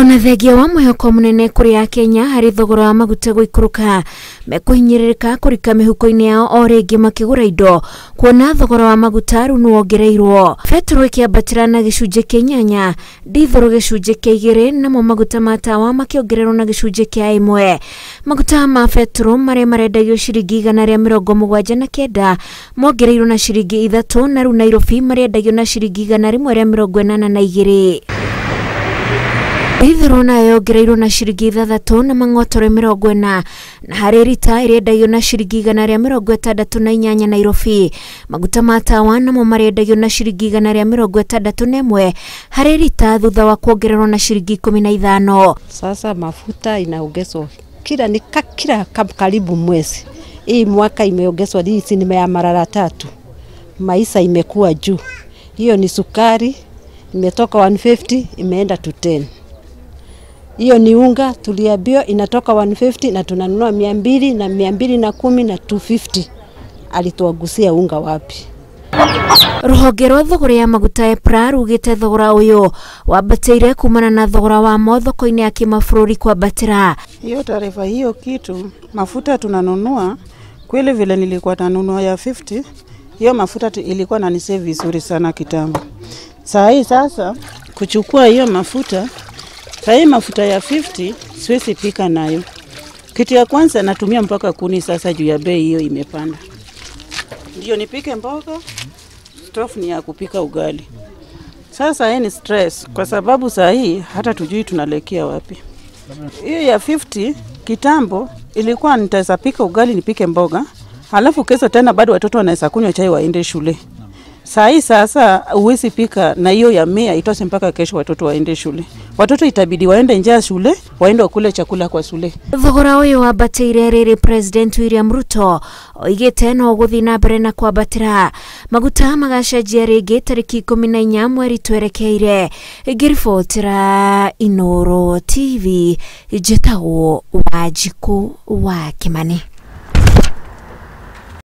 Ona thengia wa mwihoko munene kuri ya Kenya hari thogora wa maguta guikuruka mekuhinyiririka kurika mihuko-ini yao o ringi makigura indo kuona thogora wa maguta riu nuwongereirwo. Petro ikiambatira na gicunji kia 8, dithoro gicunji kia 2 namo maguta ma tawa makiongererwo na gicunji kia 1. Maguta ma petro maria marendagio ciringi 179 mongereirwo na ciringi 3 na riu Nairobi marendagio na ciringi 182. Dithoro nayo yongereirwo na ciringi 3 na mang'otore 40 na hari rita irendagio na ciringi 168 Nairobi. Maguta ma tawa namo marendagio na ciringi 161 hari rita thutha wa kuongererwo na ciringi 15. Sasa mafuta inaongezwa kila karibu mwezi. Hii mwaka imeongezwa hizi ni mara 3. Maisha imekuwa juu. Hiyo ni sukari imetoka 150 imeenda to 10. Hiyo ni unga tuliambiwa inatoka 150 na tunanunua 200 na 210 na 250. Alituagusia unga wapi? Ruhonge rwa thogora ya maguta EPRA rugite thogora uyu wambatire kumana na thogora wa thoko-ini ya kimabũrũri kwambatira. Hiyo taarifa hiyo kitu mafuta tunanunua kweli vile nilikuwa nanunua ya 50, hiyo mafuta ilikuwa nanisave vizuri sana kitambo. Sasa kuchukua hiyo mafuta mafuta ya 50 siwezi pika nayo. Kitu ya kwanza natumia mpaka kuni sasa juu ya bei hiyo imepanda. Ndio nipike mboga, stove ni ya kupika ugali. Sasa ni stress kwa sababu hata tujui tunalekea wapi. Hiyo ya 50 kitambo ilikuwa nitaweza pika ugali nipike mboga, halafu kesho tena bado watoto wanaweza kunywa chai waende shule. Sasa uwezi pika na hiyo ya 100 itose mpaka kesho watoto waende shule. Watoto itabidi waende njaa shule, waende kule chakula kwa shule. Thogora uyu wambatire riri President William Ruto oigite no guthi na mbere na kwambatira. Maguta magacenjia ringi tariki 14 mweri twerekeire. Ngiribotira Inooro TV njitagwo Wanjiku wa Kimani.